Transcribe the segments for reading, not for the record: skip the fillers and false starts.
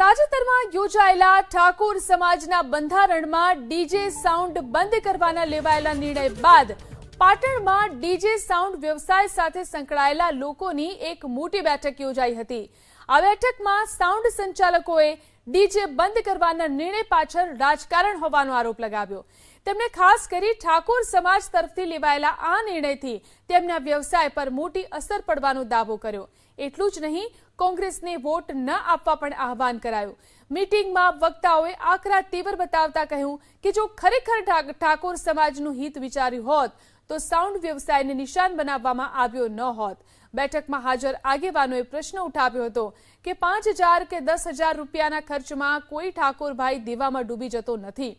તાજેતરમાં યોજાયેલા ઠાકોર સમાજના બંધારણમાં ડીજે સાઉન્ડ બંધ કરવાના લેવાયેલા નિર્ણય બાદ પાટણમાં ડીજે સાઉન્ડ વ્યવસાય સાથે સંકળાયેલા લોકોની એક મોટી બેઠક યોજાઈ હતી। આ બેઠકમાં સાઉન્ડ સંચાલકોએ ડીજે બંધ કરવાના નિર્ણય પાછળ રાજકારણ હોવાનો આરોપ લગાવ્યો। તેમણે ખાસ કરી ઠાકોર સમાજ તરફથી લેવાયેલા આ નિર્ણયથી તેમના વ્યવસાય પર મોટી અસર પડવાનો દાવો કર્યો। એટલું જ નહીં, કોંગ્રેસને વોટ ન આપવા પણ આહવાન કરાયું। મીટિંગમાં વક્તાઓએ આકરા તીવ્ર બતાવતા કહ્યું કે જો ખરેખર ઠાકોર સમાજનું હિત વિચાર્યું હોત તો સાઉન્ડ વ્યવસાયને નિશાન બનાવવામાં આવ્યો ન હોત। બેઠકમાં હાજર આગેવાનોએ પ્રશ્ન ઉઠાવ્યો હતો કે 5,000 કે 10,000 રૂપિયાના ખર્ચમાં કોઈ ઠાકોરભાઈ દેવામાં ડૂબી જતો નથી।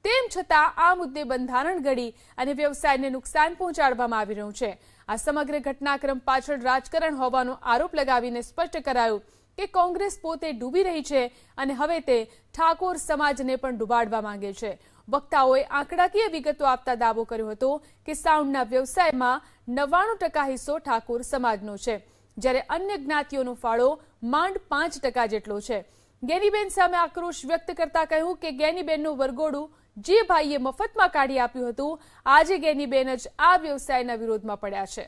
તેમ છતાં આ મુદ્દે બંધારણ ઘડી અને વ્યવસાયને નુકસાન પહોંચાડવામાં આવી રહ્યું છે। આ સમગ્ર ઘટનાક્રમ પાછળ રાજકારણ હોવાનો આરોપ લગાવીને સ્પષ્ટ કરાયું કે કોંગ્રેસ પોતે ડૂબી રહી છે અને હવે તે ઠાકોર સમાજને પણ ડૂબાડવા માંગે છે। વક્તાઓએ આંકડાકીય વિગતો આપતા દાવો કર્યો હતો કે સાઉન્ડના વ્યવસાયમાં 99% હિસ્સો ઠાકોર સમાજનો છે, જ્યારે અન્ય જ્ઞાતિઓનો ફાળો માંડ 5% જેટલો છે। ગેનીબેન સામે આક્રોશ વ્યક્ત કરતા કહ્યું કે ગેનીબેનનું વરઘોડું જે ભાઈએ મફતમાં કાઢી આપ્યું હતું, આજે ગેનીબેન જ આ વ્યવસાયના વિરોધમાં પડ્યા છે।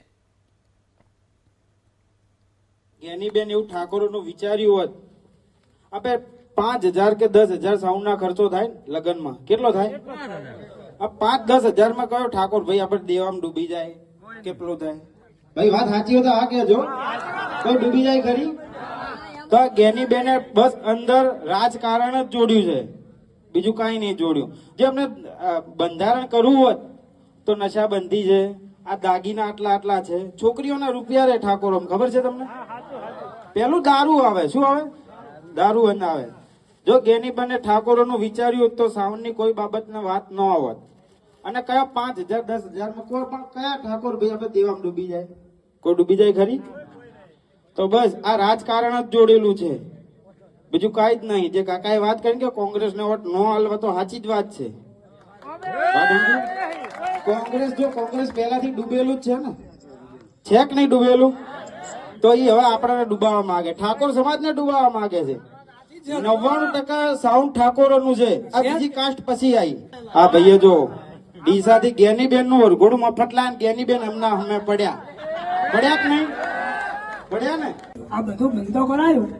ગેનીબેન એવું ઠાકોરોનું વિચાર્યું હોત, આપણે 5,000 કે 10,000 સાઉન્ડના ખર્ચો થાય લગનમાં, કેટલો થાય? આ 5-10,000 માં કયો ઠાકોર ભાઈ આપણે દેવામાં ડૂબી જાય કે પેલો થાય? ભાઈ વાત સાચી હોય તો આ કહેજો, કોઈ ડૂબી જાય ખરી? તો ગેનીબેને બસ અંદર રાજકારણ જ જોડ્યું છે, બીજું કઈ નહીં જોડ્યું। જે અમને બંધારણ કરવું હોત તો નશાબંધી છે, આ દાગીના આટલા છે, છોકરીઓના રૂપિયા રે ઠાકોરો, ખબર છે તમને? પેલું દારૂ આવે, શું આવે? દારૂ આવે। જો ગેનીબેને ઠાકોરોનું વિચાર્યું તો સાઉન્ડની કોઈ બાબતની વાત ન આવત, અને કયા 5,000 10,000 માં કોઈ પણ કયા ઠાકોર ભાઈ આપણે દેવામાં ડૂબી જાય? કોઈ ડૂબી જાય ખરી? તો બસ આ રાજકારણ જ જોડેલું છે, બીજું કઈ જ નહીં। જે કાકાએ વાત કરી કે કોંગ્રેસને વોટ ન હાલવા, તો સાચી જ વાત છે। કોંગ્રેસ પહેલાથી ડૂબેલું જ છે ને, છે કે નહીં ડૂબેલું? તો એ હવે આપણને ડૂબાવવા માંગે, ઠાકોર સમાજને ડૂબાવવા માંગે છે। 99% સાઉન્ડ ઠાકોરોનું છે, આ બીજી કાસ્ટ પછી આવી। હા ભાઈએ જો ડીસાથી ગેનીબેન નું વરઘોડું મફત લાયા, ગેનીબેન હમણાં અમે પડ્યા કે નહીં પડ્યા ને? આ બધું બંધ તો કરાયું,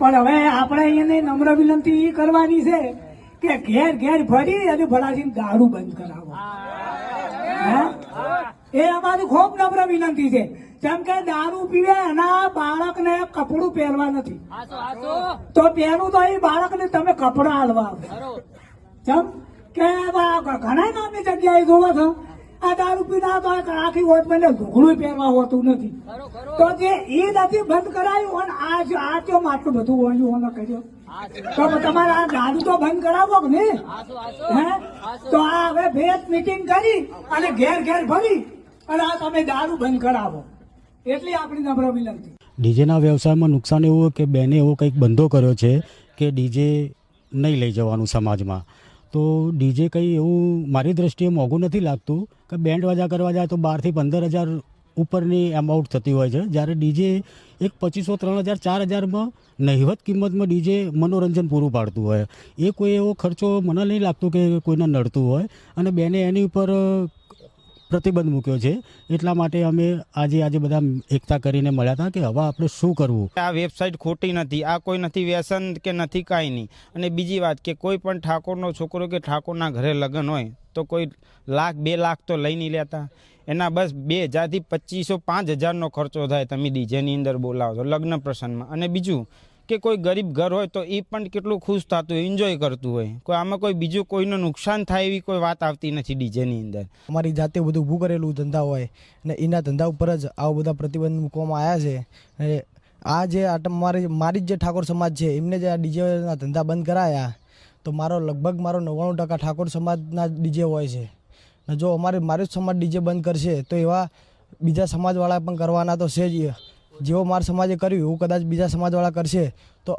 પણ હવે આપણે અહીંયા નમ્ર વિનંતી કરવાની છે કે ઘેર ઘેર ફરી અને ફળાથી દારૂ બંધ કરાવો। એ અમારી ખૂબ નમ્ર વિનંતી છે, જેમ કે દારૂ પીવે એના બાળકને કપડું પહેરવા નથી, તો પહેરું તો એ બાળકને તમે કપડા હાલવા આવે। જેમ કે ઘણા નામની જગ્યાએ જોવો છો, આ દારૂ પીના તો આખી હોત મને ઢોકળું પહેરવા હોતું નથી, તો જે એ નથી બંધ કરાયું અને આ કેમ આટલું બધું ઓછું કર્યો, તો તમારે આ દારૂ તો બંધ કરાવો કે નહીં? હે, તો આ હવે ભેદ મીટિંગ કરી અને ઘેર ઘેર ફરી અને આ તમે દારૂ બંધ કરાવો, એટલી આપણી નમ્ર વિનંતી। ડીજેના વ્યવસાયમાં નુકસાન એવું કે બેને એવો કંઈક બંધો કર્યો છે કે ડીજે નહીં લઈ જવાનું સમાજમાં, તો ડીજે કંઈ એવું મારી દ્રષ્ટિએ મોંઘું નથી લાગતું કે બેન્ડ વાજા કરવા જાય તો 12,000 થી 15,000 ઉપરની અમાઉન્ટ થતી હોય છે, જ્યારે ડીજે એક 2,500 3,000 4,000માં નહિવત કિંમતમાં ડીજે મનોરંજન પૂરું પાડતું હોય। એ કોઈ એવો ખર્ચો મને નહીં લાગતું કે કોઈને નડતું હોય, અને બેને એની ઉપર પ્રતિબંધ મૂક્યો છે। એટલા માટે અમે આજે બધા એકતા કરીને મળ્યા હતા કે હવે આપણે શું કરવું। આ વેબસાઇટ ખોટી નથી, આ કોઈ નથી વ્યસન કે નથી કાંઈ નહીં। અને બીજી વાત કે કોઈ પણ ઠાકોરનો છોકરો કે ઠાકોરના ઘરે લગ્ન હોય તો કોઈ 1,00,000 2 લાખ તો લઈ નહીં લેતા, એના બસ 2,000 થી 2,500 5,000નો ખર્ચો થાય, તમે ડીજેની અંદર બોલાવો છો લગ્ન પ્રસંગમાં। અને બીજું કે કોઈ ગરીબ ઘર હોય તો એ પણ કેટલું ખુશ થતું હોય, એન્જોય કરતું હોય, કોઈ આમાં કોઈ બીજું કોઈનું નુકસાન થાય એવી કોઈ વાત આવતી નથી ડીજેની અંદર। અમારી જાતે બધું ઊભું કરેલું ધંધા હોય ને એના ધંધા ઉપર જ આવા બધા પ્રતિબંધ મૂકવામાં આવ્યા છે। અને આ જે મારી જ જે ઠાકોર સમાજ છે એમને જે આ ડીજેના ધંધા બંધ કરાયા, તો લગભગ 99% ઠાકોર સમાજના ડીજે હોય છે, ને જો મારી સમાજ ડીજે બંધ કરશે તો એવા બીજા સમાજવાળા પણ કરવાના તો છે જ। જેવો મારા સમાજે કર્યું એવું કદાચ બીજા સમાજવાળા કરશે તો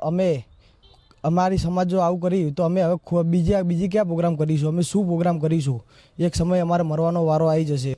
અમારી સમાજ જો આવું કર્યું તો અમે હવે બીજી ક્યાં પ્રોગ્રામ કરીશું, અમે શું પ્રોગ્રામ કરીશું? એક સમય અમારે મરવાનો વારો આવી જશે।